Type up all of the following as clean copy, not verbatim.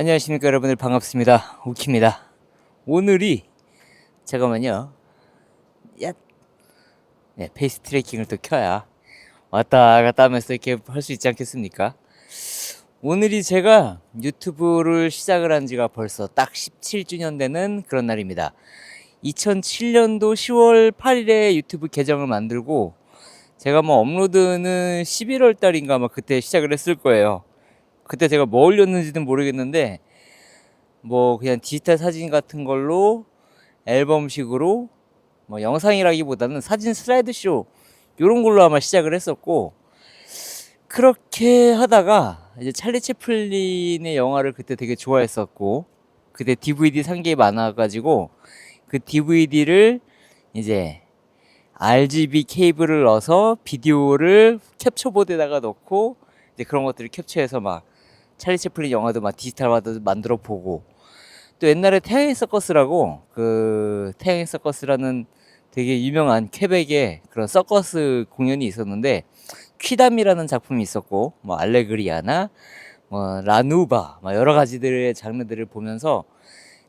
안녕하십니까 여러분들, 반갑습니다. 우키입니다. 오늘이 잠깐만요. 야, 네, 페이스 트래킹을 또 켜야 왔다 갔다 하면서 이렇게 할 수 있지 않겠습니까? 오늘이 제가 유튜브를 시작을 한 지가 벌써 딱 17주년 되는 그런 날입니다. 2007년도 10월 8일에 유튜브 계정을 만들고 제가 뭐 업로드는 11월 달인가 막 그때 시작을 했을 거예요. 그때 제가 뭐 올렸는지는 모르겠는데 뭐 그냥 디지털 사진 같은 걸로 앨범식으로 뭐 영상이라기보다는 사진 슬라이드쇼 요런 걸로 아마 시작을 했었고, 그렇게 하다가 이제 찰리 채플린의 영화를 그때 되게 좋아했었고, 그때 DVD 산 게 많아가지고 그 DVD를 이제 RGB 케이블을 넣어서 비디오를 캡처보드에다가 넣고 이제 그런 것들을 캡처해서 막 찰리 채플린 영화도 막 디지털화도 만들어 보고, 또 옛날에 태양의 서커스라고, 그 태양의 서커스라는 되게 유명한 퀘벡의 그런 서커스 공연이 있었는데, 퀴담이라는 작품이 있었고, 뭐 알레그리아나 뭐 라누바 뭐 여러 가지들의 장르들을 보면서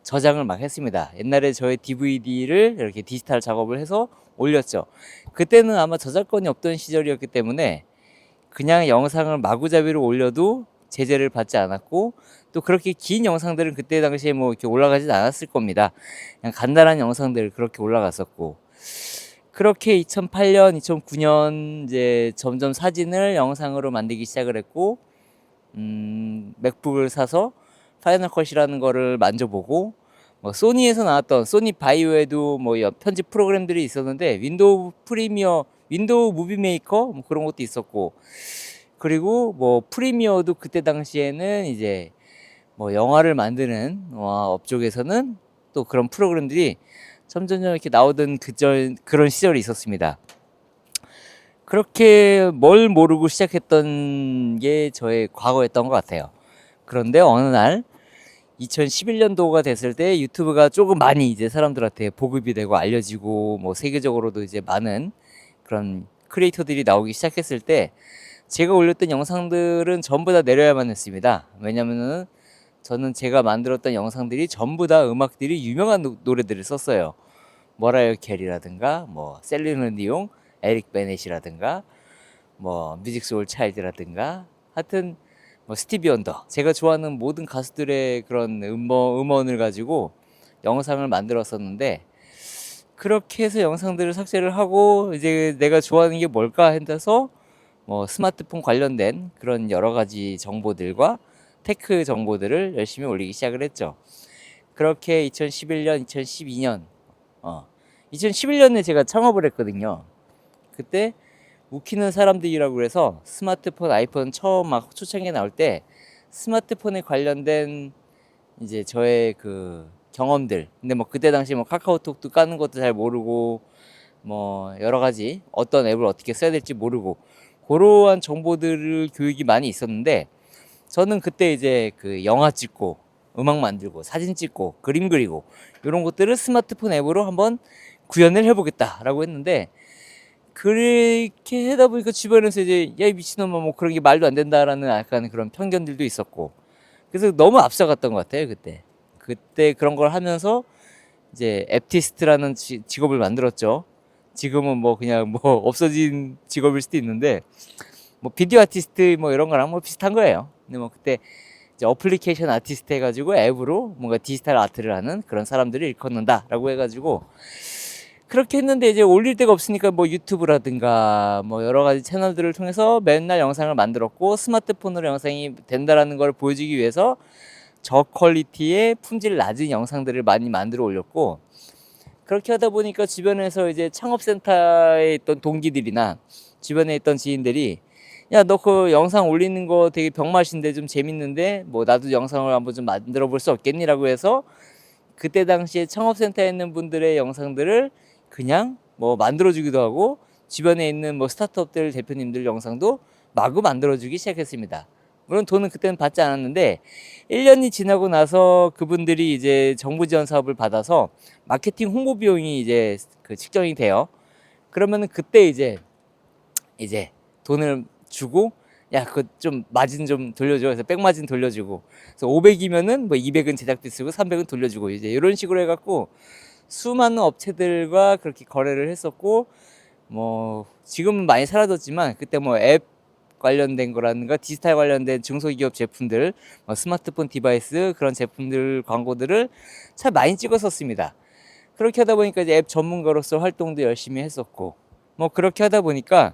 저장을 막 했습니다. 옛날에 저의 DVD를 이렇게 디지털 작업을 해서 올렸죠. 그때는 아마 저작권이 없던 시절이었기 때문에 그냥 영상을 마구잡이로 올려도 제재를 받지 않았고, 또 그렇게 긴 영상들은 그때 당시에 뭐 이렇게 올라가진 않았을 겁니다. 그냥 간단한 영상들 그렇게 올라갔었고, 그렇게 2008년, 2009년 이제 점점 사진을 영상으로 만들기 시작을 했고, 맥북을 사서 파이널 컷이라는 거를 만져보고, 뭐 소니에서 나왔던 소니 바이오에도 뭐 편집 프로그램들이 있었는데, 윈도우 프리미어, 윈도우 무비 메이커 뭐 그런 것도 있었고, 그리고 뭐 프리미어도 그때 당시에는 이제 뭐 영화를 만드는 업쪽에서는 또 그런 프로그램들이 점점 이렇게 나오던 그런 시절이 있었습니다. 그렇게 뭘 모르고 시작했던 게 저의 과거였던 것 같아요. 그런데 어느 날 2011년도가 됐을 때 유튜브가 조금 많이 이제 사람들한테 보급이 되고 알려지고, 뭐 세계적으로도 이제 많은 그런 크리에이터들이 나오기 시작했을 때 제가 올렸던 영상들은 전부 다 내려야만 했습니다. 왜냐면은 저는 제가 만들었던 영상들이 전부 다 음악들이 유명한 노래들을 썼어요. 머라이어 캐리라든가 뭐 셀리느 디옹, 에릭 베넷이라든가 뭐 뮤직 소울 차일드라든가, 하여튼 뭐 스티비 원더, 제가 좋아하는 모든 가수들의 그런 음원을 가지고 영상을 만들었었는데, 그렇게 해서 영상들을 삭제를 하고 이제 내가 좋아하는 게 뭘까 해서 뭐 스마트폰 관련된 그런 여러 가지 정보들과 테크 정보들을 열심히 올리기 시작을 했죠. 그렇게 2011년, 2012년, 2011년에 제가 창업을 했거든요. 그때 웃기는 사람들이라고 해서 스마트폰, 아이폰 처음 막 초창기에 나올 때 스마트폰에 관련된 이제 저의 그 경험들, 근데 뭐 그때 당시 뭐 카카오톡도 까는 것도 잘 모르고, 뭐 여러 가지 어떤 앱을 어떻게 써야 될지 모르고, 그러한 정보들을 교육이 많이 있었는데, 저는 그때 이제 그 영화 찍고 음악 만들고 사진 찍고 그림 그리고 이런 것들을 스마트폰 앱으로 한번 구현을 해보겠다라고 했는데, 그렇게 하다 보니까 주변에서 이제 야 이 미친놈아 뭐 그런 게 말도 안 된다라는 약간 그런 편견들도 있었고, 그래서 너무 앞서갔던 것 같아요 그때 그런 걸 하면서 이제 앱티스트라는 직업을 만들었죠. 지금은 뭐 그냥 뭐 없어진 직업일 수도 있는데, 뭐 비디오 아티스트 뭐 이런 거랑 뭐 비슷한 거예요. 근데 뭐 그때 이제 어플리케이션 아티스트 해가지고 앱으로 뭔가 디지털 아트를 하는 그런 사람들을 일컫는다라고 해가지고 그렇게 했는데, 이제 올릴 데가 없으니까 뭐 유튜브라든가 뭐 여러 가지 채널들을 통해서 맨날 영상을 만들었고, 스마트폰으로 영상이 된다라는 걸 보여주기 위해서 저퀄리티의 품질 낮은 영상들을 많이 만들어 올렸고, 그렇게 하다 보니까 주변에서 이제 창업센터에 있던 동기들이나 주변에 있던 지인들이 야 너 그 영상 올리는 거 되게 병맛인데 좀 재밌는데 뭐 나도 영상을 한번 좀 만들어 볼 수 없겠니라고 해서, 그때 당시에 창업센터에 있는 분들의 영상들을 그냥 뭐 만들어주기도 하고, 주변에 있는 뭐 스타트업들 대표님들 영상도 마구 만들어주기 시작했습니다. 물론 돈은 그때는 받지 않았는데, 1년이 지나고 나서 그분들이 이제 정부 지원 사업을 받아서 마케팅 홍보 비용이 이제 그 측정이 돼요. 그러면은 그때 이제 돈을 주고 야, 그거 좀 마진 좀 돌려줘. 그래서 백마진 돌려주고. 그래서 500이면은 뭐 200은 제작비 쓰고 300은 돌려주고 이제 이런 식으로 해갖고 수많은 업체들과 그렇게 거래를 했었고, 뭐 지금은 많이 사라졌지만 그때 뭐 앱 관련된 거라든가 디지털 관련된 중소기업 제품들, 뭐 스마트폰 디바이스 그런 제품들 광고들을 참 많이 찍었었습니다. 그렇게 하다 보니까 이제 앱 전문가로서 활동도 열심히 했었고, 뭐 그렇게 하다 보니까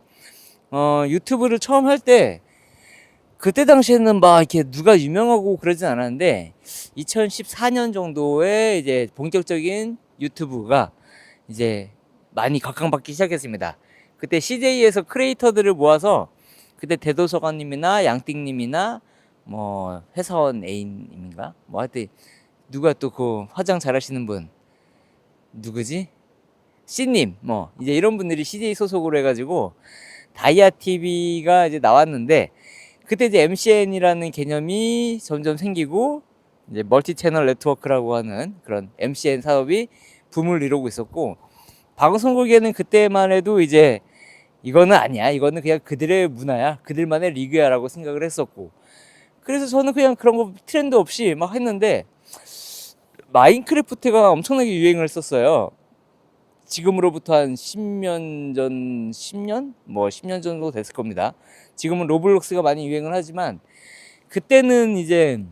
유튜브를 처음 할 때 그때 당시에는 막 이렇게 누가 유명하고 그러진 않았는데 2014년 정도에 이제 본격적인 유튜브가 이제 많이 각광받기 시작했습니다. 그때 CJ에서 크리에이터들을 모아서 그때 대도서관님이나 양띵님이나 뭐 회사원 A님인가 뭐 하여튼 누가 또 그 화장 잘하시는 분 누구지? C님 뭐 이제 이런 분들이 CJ 소속으로 해가지고 다이아 TV가 이제 나왔는데 그때 이제 MCN이라는 개념이 점점 생기고 이제 멀티 채널 네트워크라고 하는 그런 MCN 사업이 붐을 이루고 있었고, 방송국에는 그때만 해도 이제 이거는 아니야, 이거는 그냥 그들의 문화야, 그들만의 리그야라고 생각을 했었고, 그래서 저는 그냥 그런 거 트렌드 없이 막 했는데 마인크래프트가 엄청나게 유행을 했었어요. 지금으로부터 한 10년 전, 10년? 뭐 10년 정도 됐을 겁니다. 지금은 로블록스가 많이 유행을 하지만 그때는 이제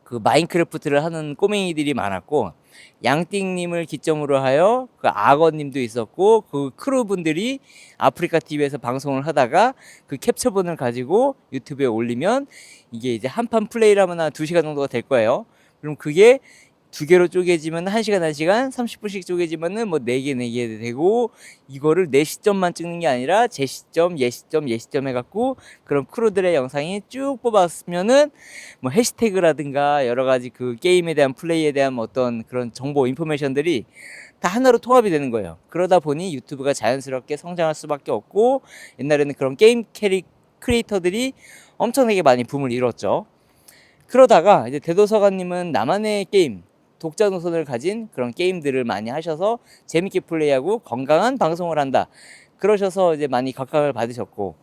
그 마인크래프트를 하는 꼬맹이들이 많았고, 양띵님을 기점으로 하여 그 악어님도 있었고, 그 크루분들이 아프리카 TV에서 방송을 하다가 그 캡처본을 가지고 유튜브에 올리면 이게 이제 한판 플레이를 하면 한 2시간 정도가 될 거예요. 그럼 그게 두 개로 쪼개지면 1시간 1시간 30분씩 쪼개지면은 뭐 4개 4개 되고, 이거를 내 시점만 찍는 게 아니라 제 시점, 얘 시점, 얘 시점 해갖고 그런 크루들의 영상이 쭉 뽑았으면은 뭐 해시태그라든가 여러 가지 그 게임에 대한 플레이에 대한 어떤 그런 정보 인포메이션들이 다 하나로 통합이 되는 거예요. 그러다 보니 유튜브가 자연스럽게 성장할 수밖에 없고, 옛날에는 그런 게임 크리에이터들이 엄청나게 많이 붐을 이뤘죠. 그러다가 이제 대도서관님은 나만의 게임, 독자 노선을 가진 그런 게임들을 많이 하셔서 재밌게 플레이하고 건강한 방송을 한다, 그러셔서 이제 많이 각광을 받으셨고,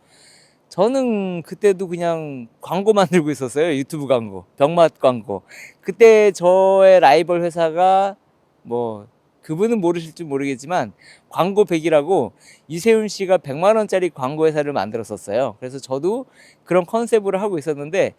저는 그때도 그냥 광고 만들고 있었어요. 유튜브 광고, 병맛 광고. 그때 저의 라이벌 회사가 뭐 그분은 모르실지 모르겠지만 광고 100이라고 이세훈 씨가 100만 원짜리 광고 회사를 만들었었어요. 그래서 저도 그런 컨셉으로 하고 있었는데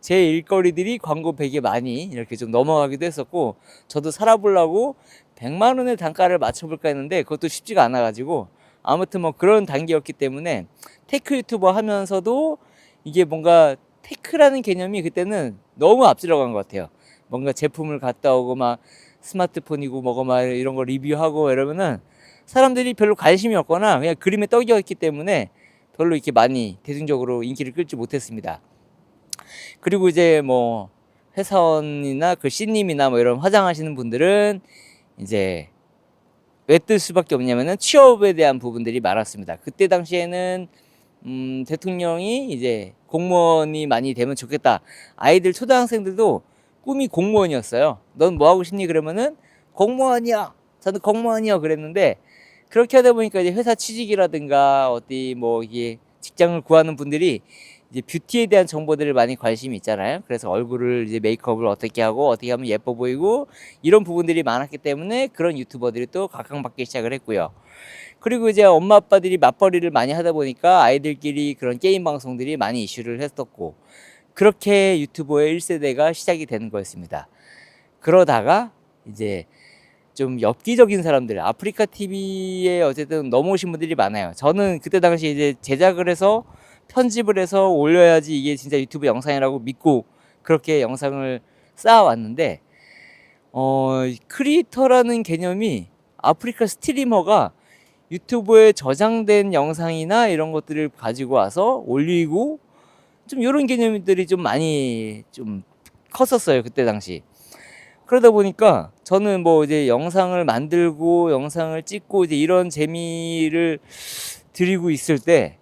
제 일거리들이 광고 100에 많이 이렇게 좀 넘어가기도 했었고, 저도 살아보려고 100만 원의 단가를 맞춰볼까 했는데 그것도 쉽지가 않아가지고, 아무튼 뭐 그런 단계였기 때문에 테크 유튜버 하면서도 이게 뭔가 테크라는 개념이 그때는 너무 앞질러간 것 같아요. 뭔가 제품을 갖다 오고 막 스마트폰이고 뭐고 막 이런 거 리뷰하고 이러면은 사람들이 별로 관심이 없거나 그냥 그림에 떡이었기 때문에 별로 이렇게 많이 대중적으로 인기를 끌지 못했습니다. 그리고 이제 뭐 회사원이나 그 C님이나 뭐 이런 화장하시는 분들은 이제 왜 뜰 수밖에 없냐면은 취업에 대한 부분들이 많았습니다. 그때 당시에는 대통령이 이제 공무원이 많이 되면 좋겠다, 아이들 초등학생들도 꿈이 공무원이었어요. 넌 뭐 하고 싶니? 그러면은 공무원이요, 저는 공무원이요 그랬는데, 그렇게 하다 보니까 이제 회사 취직이라든가 어디 뭐 이게 직장을 구하는 분들이 이제 뷰티에 대한 정보들을 많이 관심이 있잖아요. 그래서 얼굴을 이제 메이크업을 어떻게 하고 어떻게 하면 예뻐 보이고 이런 부분들이 많았기 때문에 그런 유튜버들이 또 각광받기 시작을 했고요. 그리고 이제 엄마 아빠들이 맞벌이를 많이 하다 보니까 아이들끼리 그런 게임 방송들이 많이 이슈를 했었고, 그렇게 유튜버의 1세대가 시작이 되는 거였습니다. 그러다가 이제 좀 엽기적인 사람들, 아프리카 TV에 어쨌든 넘어오신 분들이 많아요. 저는 그때 당시 이제 제작을 해서 편집을 해서 올려야지 이게 진짜 유튜브 영상이라고 믿고 그렇게 영상을 쌓아왔는데, 크리에이터라는 개념이 아프리카 스트리머가 유튜브에 저장된 영상이나 이런 것들을 가지고 와서 올리고 좀 이런 개념들이 좀 많이 좀 컸었어요, 그때 당시. 그러다 보니까 저는 뭐 이제 영상을 만들고 영상을 찍고 이제 이런 재미를 드리고 있을 때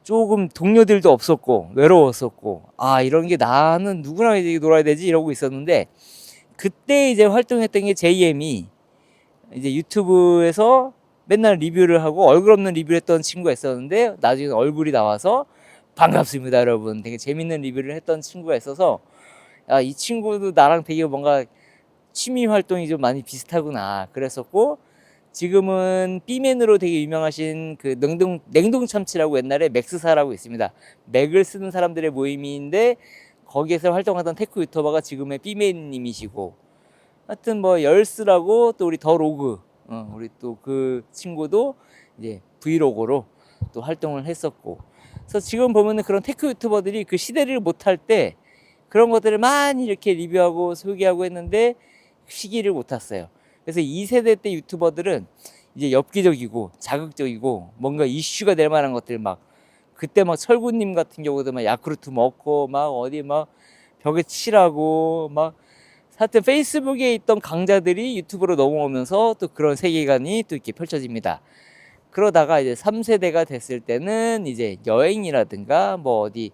조금 동료들도 없었고 외로웠었고, 아 이런 게 나는 누구랑 이제 놀아야 되지 이러고 있었는데, 그때 이제 활동했던 게 JM이 이제 유튜브에서 맨날 리뷰를 하고 얼굴 없는 리뷰를 했던 친구가 있었는데 나중에 얼굴이 나와서 반갑습니다, 여러분. 되게 재밌는 리뷰를 했던 친구가 있어서 야, 이 친구도 나랑 되게 뭔가 취미 활동이 좀 많이 비슷하구나 그랬었고, 지금은 B맨으로 되게 유명하신 그 냉동 참치라고 옛날에 맥스사라고 있습니다. 맥을 쓰는 사람들의 모임인데 거기에서 활동하던 테크 유튜버가 지금의 B맨님이시고, 하여튼 뭐 열스라고 또 우리 더 로그 우리 또 그 친구도 이제 브이로그로 또 활동을 했었고, 그래서 지금 보면은 그런 테크 유튜버들이 그 시대를 못할 때 그런 것들을 많이 이렇게 리뷰하고 소개하고 했는데 시기를 못 탔어요. 그래서 2세대 때 유튜버들은 이제 엽기적이고 자극적이고 뭔가 이슈가 될 만한 것들, 막 그때 막 철구님 같은 경우도 막 야쿠르트 먹고 막 어디 막 벽에 칠하고 막, 하여튼 페이스북에 있던 강자들이 유튜브로 넘어오면서 또 그런 세계관이 또 이렇게 펼쳐집니다. 그러다가 이제 3세대가 됐을 때는 이제 여행이라든가 뭐 어디,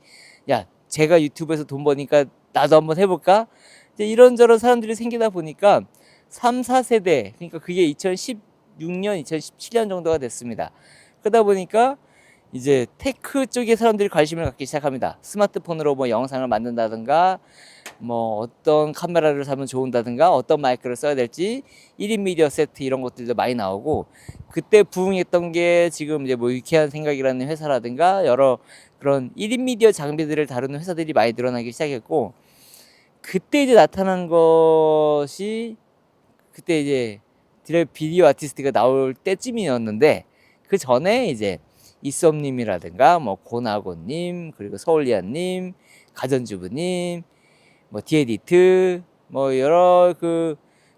야 제가 유튜브에서 돈 버니까 나도 한번 해볼까, 이제 이런저런 사람들이 생기다 보니까 3, 4세대, 그러니까 그게 2016년, 2017년 정도가 됐습니다. 그러다 보니까 이제 테크 쪽에 사람들이 관심을 갖기 시작합니다. 스마트폰으로 뭐 영상을 만든다든가, 뭐 어떤 카메라를 사면 좋은다든가, 어떤 마이크를 써야 될지, 1인 미디어 세트 이런 것들도 많이 나오고, 그때 부흥했던 게 지금 이제 뭐 유쾌한 생각이라는 회사라든가 여러 그런 1인 미디어 장비들을 다루는 회사들이 많이 늘어나기 시작했고, 그때 이제 나타난 것이, 그때 이제 비디오 아티스트가 나올 때쯤이었는데, 그 전에 이제 이썸님이라든가 뭐 고나고님, 그리고 서울리안님, 가전주부님, 뭐 디에디트, 뭐 여러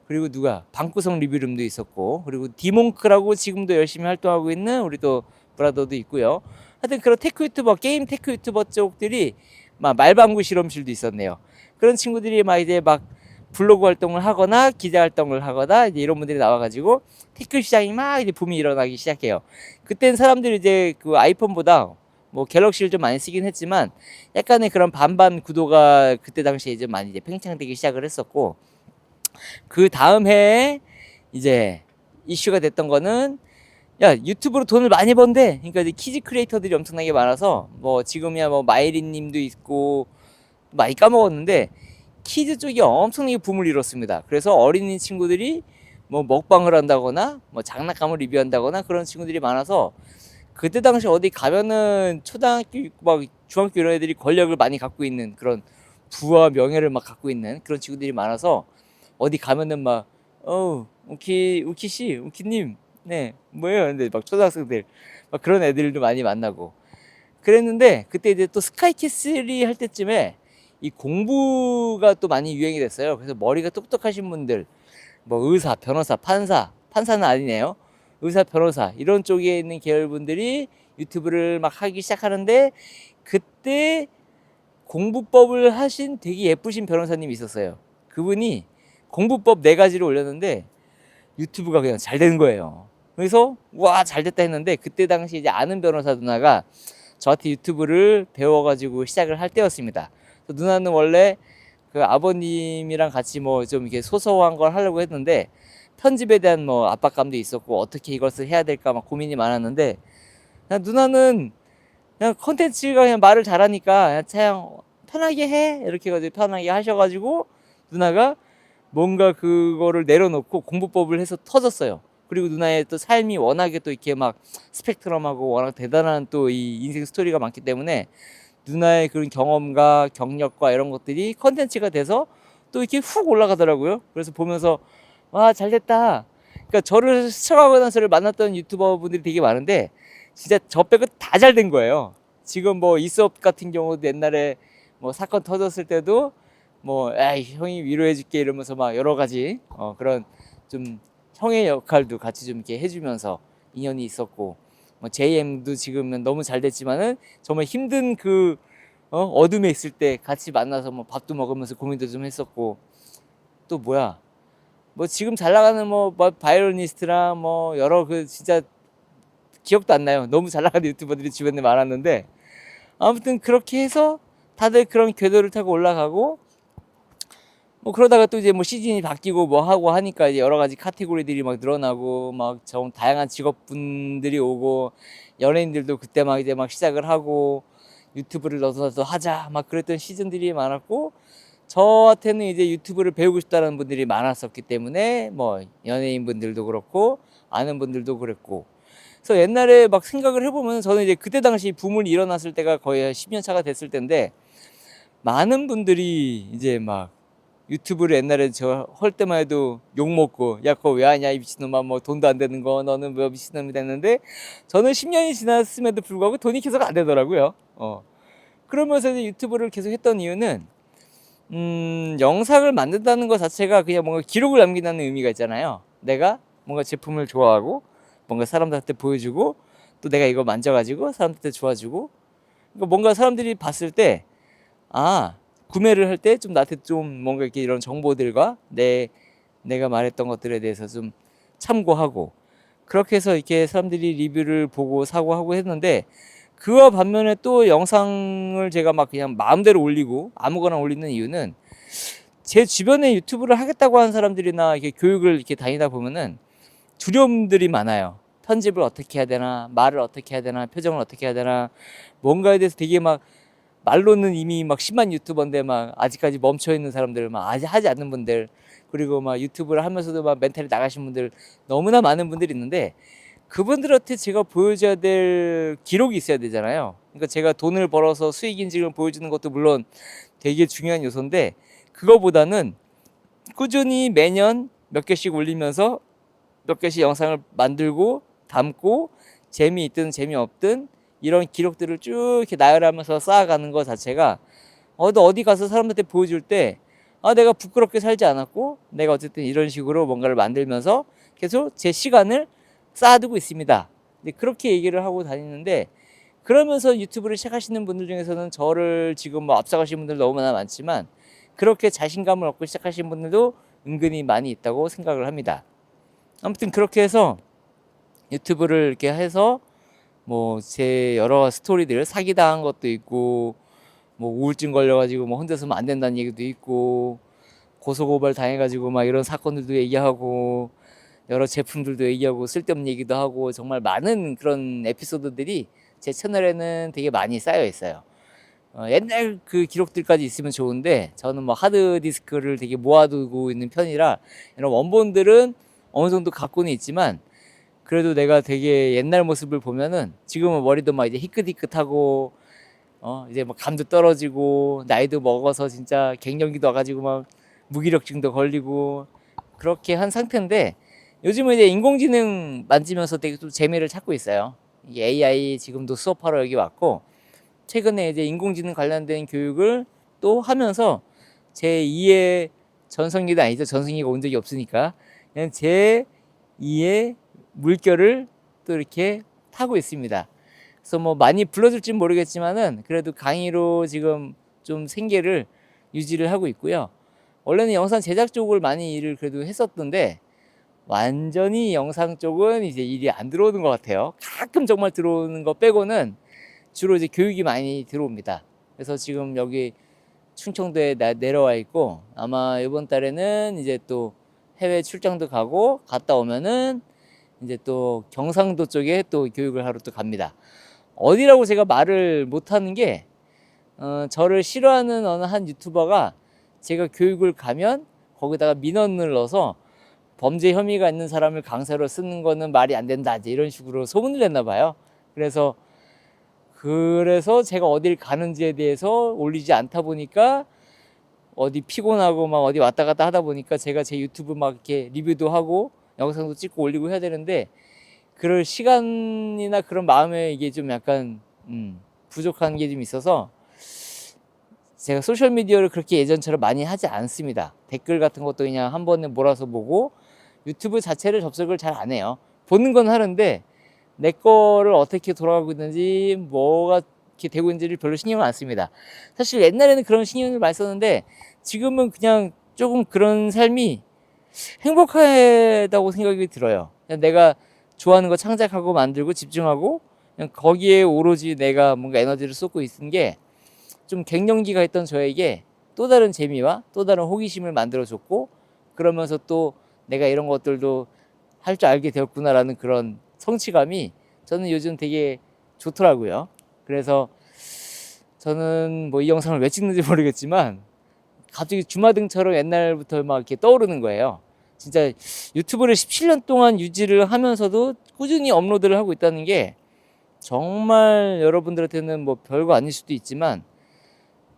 그리고 누가 방구석 리뷰룸도 있었고, 그리고 디몽크라고 지금도 열심히 활동하고 있는 우리 또 브라더도 있고요. 하여튼 그런 테크 유튜버, 게임 테크 유튜버 쪽들이 막 말방구 실험실도 있었네요. 그런 친구들이 막 이제 막 블로그 활동을 하거나 기자 활동을 하거나 이제 이런 분들이 나와가지고 테크 시장이 막 이제 붐이 일어나기 시작해요. 그땐 사람들이 이제 그 아이폰보다 뭐 갤럭시를 좀 많이 쓰긴 했지만 약간의 그런 반반 구도가 그때 당시에 이제 많이 이제 팽창되기 시작을 했었고, 그 다음 해에 이제 이슈가 됐던 거는, 야 유튜브로 돈을 많이 번대. 그러니까 이제 키즈 크리에이터들이 엄청나게 많아서, 뭐 지금이야 뭐 마이린님도 있고 많이 까먹었는데 키즈 쪽이 엄청나게 붐을 이뤘습니다. 그래서 어린이 친구들이 뭐 먹방을 한다거나 뭐 장난감을 리뷰한다거나 그런 친구들이 많아서, 그때 당시 어디 가면은 초등학교 막 중학교 이런 애들이 권력을 많이 갖고 있는 그런 부와 명예를 막 갖고 있는 그런 친구들이 많아서, 어디 가면은 막 우키씨 우키님 네 뭐예요, 근데 막 초등학생들 막 그런 애들도 많이 만나고 그랬는데, 그때 이제 또 스카이캐슬이 할 때쯤에 이 공부가 또 많이 유행이 됐어요. 그래서 머리가 똑똑하신 분들, 뭐 의사, 변호사, 판사는 아니네요. 의사, 변호사 이런 쪽에 있는 계열분들이 유튜브를 막 하기 시작하는데, 그때 공부법을 하신 되게 예쁘신 변호사님이 있었어요. 그분이 공부법 4가지를 올렸는데 유튜브가 그냥 잘 되는 거예요. 그래서 와 잘 됐다 했는데, 그때 당시 이제 아는 변호사 누나가 저한테 유튜브를 배워가지고 시작을 할 때였습니다. 누나는 원래 그 아버님이랑 같이 뭐 좀 이렇게 소소한 걸 하려고 했는데 편집에 대한 뭐 압박감도 있었고 어떻게 이것을 해야 될까 막 고민이 많았는데, 그냥 누나는 그냥 컨텐츠가 그냥 말을 잘하니까 그냥 편하게 해 이렇게 해가지고 편하게 하셔가지고 누나가 뭔가 그거를 내려놓고 공부법을 해서 터졌어요. 그리고 누나의 또 삶이 워낙에 또 이렇게 막 스펙트럼하고 워낙 대단한 또 이 인생 스토리가 많기 때문에 누나의 그런 경험과 경력과 이런 것들이 컨텐츠가 돼서 또 이렇게 훅 올라가더라고요. 그래서 보면서 와 잘됐다. 그러니까 저를 스쳐가거나 저를 만났던 유튜버 분들이 되게 많은데 진짜 저 빼고 다 잘 된 거예요. 지금 뭐 이수업 같은 경우도 옛날에 뭐 사건 터졌을 때도 뭐 에이 형이 위로해줄게 이러면서 막 여러 가지 그런 좀 형의 역할도 같이 좀 이렇게 해주면서 인연이 있었고, 뭐 JM도 지금은 너무 잘 됐지만은 정말 힘든 그 어둠에 있을 때 같이 만나서 뭐 밥도 먹으면서 고민도 좀 했었고, 또 뭐야 뭐 지금 잘 나가는 뭐 바이올리니스트랑 뭐 여러 그 진짜 기억도 안 나요. 너무 잘 나가는 유튜버들이 주변에 많았는데, 아무튼 그렇게 해서 다들 그런 궤도를 타고 올라가고, 뭐 그러다가 또 이제 뭐 시즌이 바뀌고 뭐 하고 하니까 이제 여러 가지 카테고리들이 막 늘어나고 막 좀 다양한 직업분들이 오고, 연예인들도 그때 막 이제 막 시작을 하고, 유튜브를 너도 하자 막 그랬던 시즌들이 많았고, 저한테는 이제 유튜브를 배우고 싶다는 분들이 많았었기 때문에 뭐 연예인 분들도 그렇고 아는 분들도 그랬고, 그래서 옛날에 막 생각을 해보면 저는 이제 그때 당시 붐을 일어났을 때가 거의 한 10년 차가 됐을 텐데, 많은 분들이 이제 막 유튜브를 옛날에 저 할 때만 해도 욕먹고, 야 그거 왜 하냐 이 미친놈아, 뭐 돈도 안 되는 거 너는 뭐 미친놈이 됐는데, 저는 10년이 지났음에도 불구하고 돈이 계속 안 되더라고요. 그러면서 이제 유튜브를 계속 했던 이유는, 영상을 만든다는 것 자체가 그냥 뭔가 기록을 남긴다는 의미가 있잖아요. 내가 뭔가 제품을 좋아하고 뭔가 사람들한테 보여주고, 또 내가 이거 만져가지고 사람들한테 좋아주고, 그러니까 뭔가 사람들이 봤을 때, 아, 구매를 할 때 좀 나한테 좀 뭔가 이렇게 이런 정보들과 내가 말했던 것들에 대해서 좀 참고하고, 그렇게 해서 이렇게 사람들이 리뷰를 보고 사고 하고 했는데, 그와 반면에 또 영상을 제가 막 그냥 마음대로 올리고 아무거나 올리는 이유는, 제 주변에 유튜브를 하겠다고 하는 사람들이나 이렇게 교육을 이렇게 다니다 보면은 두려움들이 많아요. 편집을 어떻게 해야 되나, 말을 어떻게 해야 되나, 표정을 어떻게 해야 되나, 뭔가에 대해서 되게 막, 말로는 이미 막 10만 유튜버인데 막 아직까지 멈춰 있는 사람들, 막 아직 하지 않는 분들, 그리고 막 유튜브를 하면서도 막 멘탈이 나가신 분들, 너무나 많은 분들이 있는데, 그분들한테 제가 보여줘야 될 기록이 있어야 되잖아요. 그러니까 제가 돈을 벌어서 수익 인증을 보여주는 것도 물론 되게 중요한 요소인데, 그거보다는 꾸준히 매년 몇 개씩 올리면서 몇 개씩 영상을 만들고 담고, 재미있든 재미없든 이런 기록들을 쭉 이렇게 나열하면서 쌓아가는 것 자체가, 어디 가서 사람들한테 보여줄 때, 내가 부끄럽게 살지 않았고, 내가 어쨌든 이런 식으로 뭔가를 만들면서 계속 제 시간을 쌓아두고 있습니다. 그렇게 얘기를 하고 다니는데, 그러면서 유튜브를 시작하시는 분들 중에서는 저를 지금 뭐 앞서가신 분들 너무나 많지만, 그렇게 자신감을 얻고 시작하신 분들도 은근히 많이 있다고 생각을 합니다. 아무튼 그렇게 해서 유튜브를 이렇게 해서 뭐 제 여러 스토리들, 사기당한 것도 있고, 뭐 우울증 걸려가지고 뭐 혼자 서면 안 된다는 얘기도 있고, 고소고발 당해가지고 막 이런 사건들도 얘기하고, 여러 제품들도 얘기하고, 쓸데없는 얘기도 하고, 정말 많은 그런 에피소드들이 제 채널에는 되게 많이 쌓여 있어요. 옛날 그 기록들까지 있으면 좋은데, 저는 뭐 하드디스크를 되게 모아두고 있는 편이라 이런 원본들은 어느 정도 갖고는 있지만, 그래도 내가 되게 옛날 모습을 보면은 지금은 머리도 막 이제 희끗희끗하고, 이제 막 감도 떨어지고 나이도 먹어서 진짜 갱년기도 와가지고 막 무기력증도 걸리고 그렇게 한 상태인데, 요즘은 이제 인공지능 만지면서 되게 또 재미를 찾고 있어요. 이게 AI 지금도 수업하러 여기 왔고, 최근에 이제 인공지능 관련된 교육을 또 하면서 제 2의 전성기도 아니죠. 전성기가 온 적이 없으니까. 그냥 제 2의 물결을 또 이렇게 타고 있습니다. 그래서 뭐 많이 불러줄진 모르겠지만은 그래도 강의로 지금 좀 생계를 유지를 하고 있고요. 원래는 영상 제작 쪽을 많이 일을 그래도 했었던데, 완전히 영상 쪽은 이제 일이 안 들어오는 것 같아요. 가끔 정말 들어오는 거 빼고는 주로 이제 교육이 많이 들어옵니다. 그래서 지금 여기 충청도에 내려와 있고, 아마 이번 달에는 이제 또 해외 출장도 가고, 갔다 오면은 이제 또 경상도 쪽에 또 교육을 하러 또 갑니다. 어디라고 제가 말을 못하는 게, 저를 싫어하는 어느 한 유튜버가 제가 교육을 가면 거기다가 민원을 넣어서 범죄 혐의가 있는 사람을 강사로 쓰는 거는 말이 안 된다, 이제 이런 식으로 소문을 냈나 봐요. 그래서 제가 어딜 가는지에 대해서 올리지 않다 보니까, 어디 피곤하고 막 어디 왔다 갔다 하다 보니까 제가 제 유튜브 막 이렇게 리뷰도 하고 영상도 찍고 올리고 해야 되는데, 그럴 시간이나 그런 마음에 이게 좀 약간 부족한 게 좀 있어서 제가 소셜미디어를 그렇게 예전처럼 많이 하지 않습니다. 댓글 같은 것도 그냥 한 번에 몰아서 보고, 유튜브 자체를 접속을 잘 안 해요. 보는 건 하는데 내 거를 어떻게 돌아가고 있는지, 뭐가 이렇게 되고 있는지를 별로 신경을 안 씁니다. 사실 옛날에는 그런 신경을 많이 썼는데, 지금은 그냥 조금 그런 삶이 행복하다고 생각이 들어요. 그냥 내가 좋아하는 거 창작하고 만들고 집중하고, 그냥 거기에 오로지 내가 뭔가 에너지를 쏟고 있는 게, 좀 갱년기가 있던 저에게 또 다른 재미와 또 다른 호기심을 만들어줬고, 그러면서 또 내가 이런 것들도 할 줄 알게 되었구나라는 그런 성취감이 저는 요즘 되게 좋더라고요. 그래서 저는 뭐 이 영상을 왜 찍는지 모르겠지만 갑자기 주마등처럼 옛날부터 막 이렇게 떠오르는 거예요. 진짜 유튜브를 17년 동안 유지를 하면서도 꾸준히 업로드를 하고 있다는 게 정말 여러분들한테는 뭐 별거 아닐 수도 있지만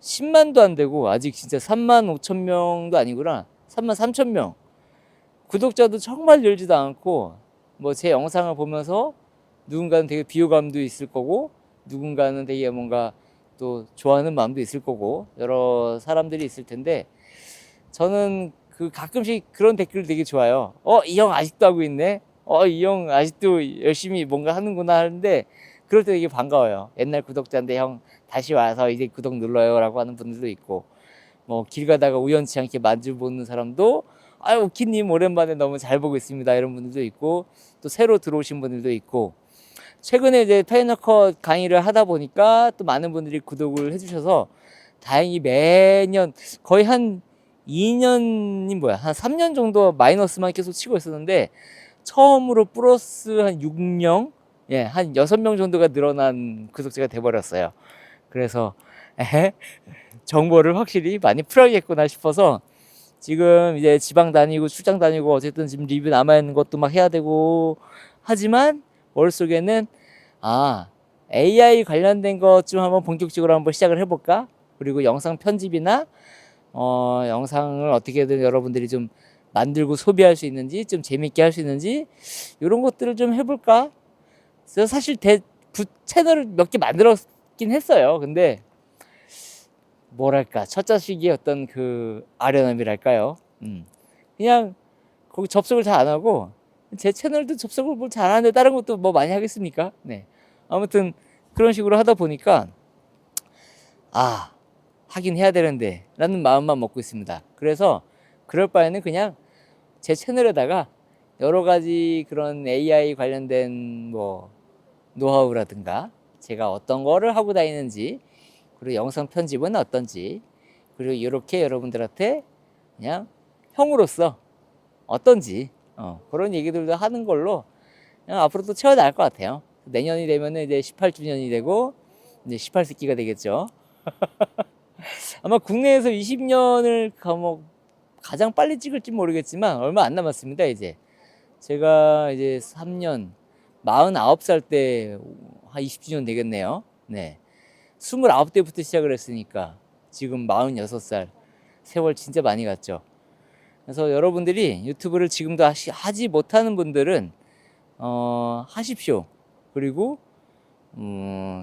10만도 안 되고 아직 진짜 3만 5천 명도 아니구나. 3만 3천 명. 구독자도 정말 늘지도 않고 뭐 제 영상을 보면서 누군가는 되게 비호감도 있을 거고 누군가는 되게 뭔가 또 좋아하는 마음도 있을 거고 여러 사람들이 있을 텐데 저는 그 가끔씩 그런 댓글 되게 좋아요. 이 형 아직도 하고 있네. 이 형 아직도 열심히 뭔가 하는구나 하는데 그럴 때 되게 반가워요. 옛날 구독자인데 형 다시 와서 이제 구독 눌러요라고 하는 분들도 있고 뭐 길 가다가 우연치 않게 마주 보는 사람도 아유 오키님 오랜만에 너무 잘 보고 있습니다 이런 분들도 있고 또 새로 들어오신 분들도 있고 최근에 이제 파이널 컷 강의를 하다 보니까 또 많은 분들이 구독을 해주셔서 다행히 매년 거의 한 2년이 한 3년 정도 마이너스만 계속 치고 있었는데 처음으로 플러스 한 6명, 예, 한 6명 정도가 늘어난 구독자가 돼버렸어요. 그래서 정보를 확실히 많이 풀어야겠구나 싶어서 지금 이제 지방 다니고 출장 다니고 어쨌든 지금 리뷰 남아있는 것도 막 해야 되고 하지만 머릿속에는 AI 관련된 것 좀 한번 본격적으로 한번 시작을 해볼까? 그리고 영상 편집이나 영상을 어떻게든 여러분들이 좀 만들고 소비할 수 있는지 좀 재밌게 할 수 있는지 이런 것들을 좀 해볼까? 그래서 사실 채널을 몇 개 만들었긴 했어요. 근데 뭐랄까 첫 자식이 어떤 그 아련함이랄까요? 그냥 거기 접속을 잘 안 하고 제 채널도 접속을 뭘 잘 하는데 다른 것도 뭐 많이 하겠습니까? 네. 아무튼 그런 식으로 하다 보니까 하긴 해야 되는데 라는 마음만 먹고 있습니다. 그래서 그럴 바에는 그냥 제 채널에다가 여러 가지 그런 AI 관련된 뭐 노하우라든가 제가 어떤 거를 하고 다니는지 그리고 영상 편집은 어떤지 그리고 이렇게 여러분들한테 그냥 형으로서 어떤지 그런 얘기들도 하는 걸로 그냥 앞으로 또 채워나갈 것 같아요. 내년이 되면은 이제 18주년이 되고 이제 18세기가 되겠죠. 아마 국내에서 20년을 가장 빨리 찍을지 모르겠지만 얼마 안 남았습니다. 이제 제가 이제 3년 49살 때 한 20주년 되겠네요. 네. 29대부터 시작을 했으니까 지금 46살 세월 진짜 많이 갔죠. 그래서 여러분들이 유튜브를 지금도 하지 못하는 분들은 하십시오. 그리고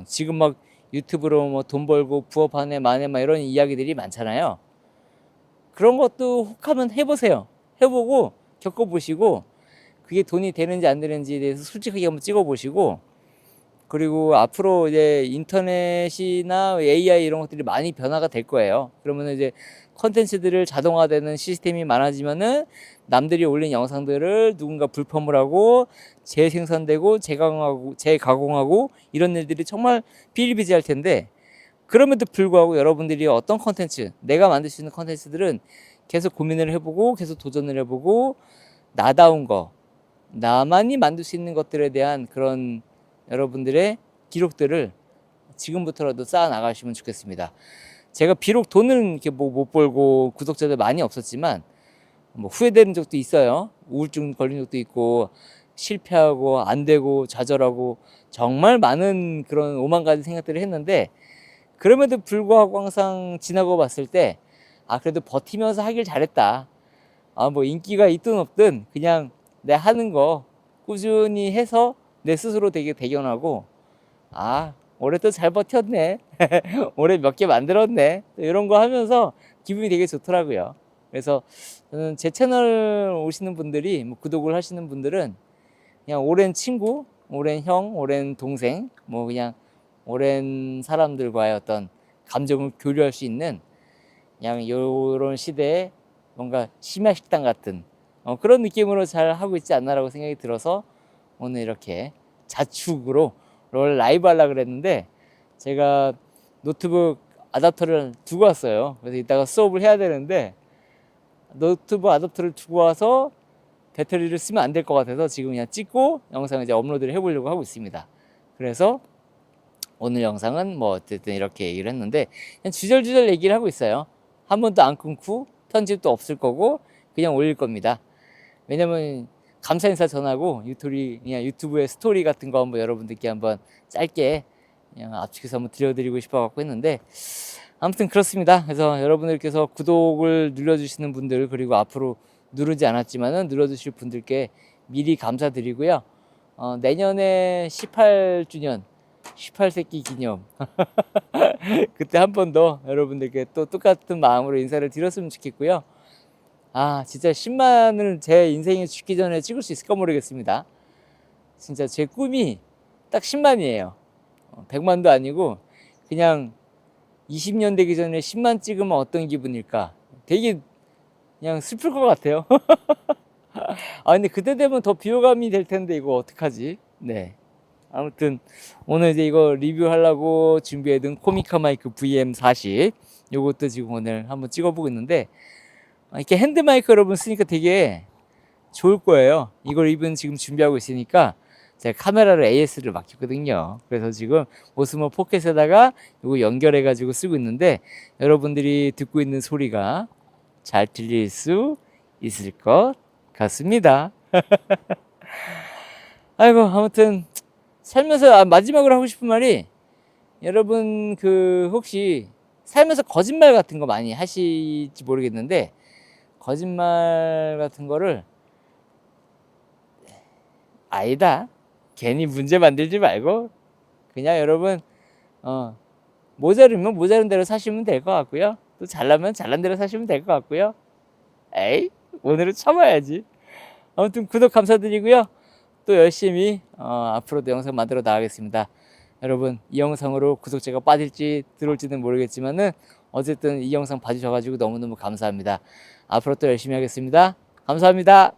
지금 막 유튜브로 뭐 돈 벌고 부업 하네 마네 막 이런 이야기들이 많잖아요. 그런 것도 혹하면 해보세요. 해보고 겪어보시고 그게 돈이 되는지 안 되는지에 대해서 솔직하게 한번 찍어보시고 그리고 앞으로 이제 인터넷이나 AI 이런 것들이 많이 변화가 될 거예요. 그러면 이제 컨텐츠들을 자동화되는 시스템이 많아지면은 남들이 올린 영상들을 누군가 불펌을 하고 재생산되고 재가공하고 이런 일들이 정말 비일비재할 텐데 그럼에도 불구하고 여러분들이 어떤 컨텐츠 내가 만들 수 있는 컨텐츠들은 계속 고민을 해보고 계속 도전을 해보고 나다운 거 나만이 만들 수 있는 것들에 대한 그런 여러분들의 기록들을 지금부터라도 쌓아 나가시면 좋겠습니다. 제가 비록 돈은 이렇게 못 벌고 구독자들 많이 없었지만 뭐 후회되는 적도 있어요. 우울증 걸린 적도 있고 실패하고 안 되고 좌절하고 정말 많은 그런 오만 가지 생각들을 했는데 그럼에도 불구하고 항상 지나고 봤을 때 그래도 버티면서 하길 잘했다. 뭐 인기가 있든 없든 그냥 내 하는 거 꾸준히 해서 내 스스로 되게 대견하고 올해 또 잘 버텼네. 올해 몇 개 만들었네. 이런 거 하면서 기분이 되게 좋더라고요. 그래서 저는 제 채널 오시는 분들이 뭐 구독을 하시는 분들은 그냥 오랜 친구, 오랜 형, 오랜 동생 뭐 그냥 오랜 사람들과의 어떤 감정을 교류할 수 있는 그냥 요런 시대에 뭔가 심야 식당 같은 그런 느낌으로 잘 하고 있지 않나라고 생각이 들어서 오늘 이렇게 자축으로 라이브 하려고 그랬는데 제가 노트북 아답터를 두고 왔어요. 그래서 이따가 수업을 해야 되는데 노트북 아답터를 두고 와서 배터리를 쓰면 안 될 것 같아서 지금 그냥 찍고 영상 이제 업로드를 해보려고 하고 있습니다. 그래서 오늘 영상은 뭐 어쨌든 이렇게 얘기를 했는데 그냥 주절주절 얘기를 하고 있어요. 한 번도 안 끊고 편집도 없을 거고 그냥 올릴 겁니다. 왜냐면 감사 인사 전하고 그냥 유튜브에 스토리 같은 거 한번 여러분들께 한번 짧게 그냥 압축해서 한번 들려드리고 싶어 갖고 했는데 아무튼 그렇습니다. 그래서 여러분들께서 구독을 눌러주시는 분들 그리고 앞으로 누르지 않았지만은 눌러주실 분들께 미리 감사드리고요. 내년에 18주년 18세기 기념 그때 한 번 더 여러분들께 또 똑같은 마음으로 인사를 드렸으면 좋겠고요. 진짜 10만을 제 인생에 죽기 전에 찍을 수 있을까 모르겠습니다. 진짜 제 꿈이 딱 10만이에요. 100만도 아니고 그냥 20년 되기 전에 10만 찍으면 어떤 기분일까? 되게 그냥 슬플 것 같아요. 근데 그때 되면 더 비호감이 될 텐데 이거 어떡하지? 네. 아무튼 오늘 이제 이거 리뷰하려고 준비해둔 코미카 마이크 VM40 요것도 지금 오늘 한번 찍어보고 있는데 이렇게 핸드 마이크 여러분 쓰니까 되게 좋을 거예요. 이걸 이번 지금 준비하고 있으니까 제가 카메라를 AS를 맡겼거든요. 그래서 지금 오스모 포켓에다가 이거 연결해 가지고 쓰고 있는데 여러분들이 듣고 있는 소리가 잘 들릴 수 있을 것 같습니다. 아이고 아무튼 살면서 마지막으로 하고 싶은 말이 여러분 혹시 살면서 거짓말 같은 거 많이 하실지 모르겠는데 거짓말 같은 거를 아니다 괜히 문제 만들지 말고 그냥 여러분 모자르면 모자른 대로 사시면 될 것 같고요. 또 잘나면 잘난 대로 사시면 될 것 같고요. 에이 오늘은 참아야지. 아무튼 구독 감사드리고요. 또 열심히 앞으로도 영상 만들어 나가겠습니다. 여러분 이 영상으로 구독자가 빠질지 들어올지는 모르겠지만은 어쨌든 이 영상 봐주셔가지고 너무너무 감사합니다. 앞으로 또 열심히 하겠습니다. 감사합니다.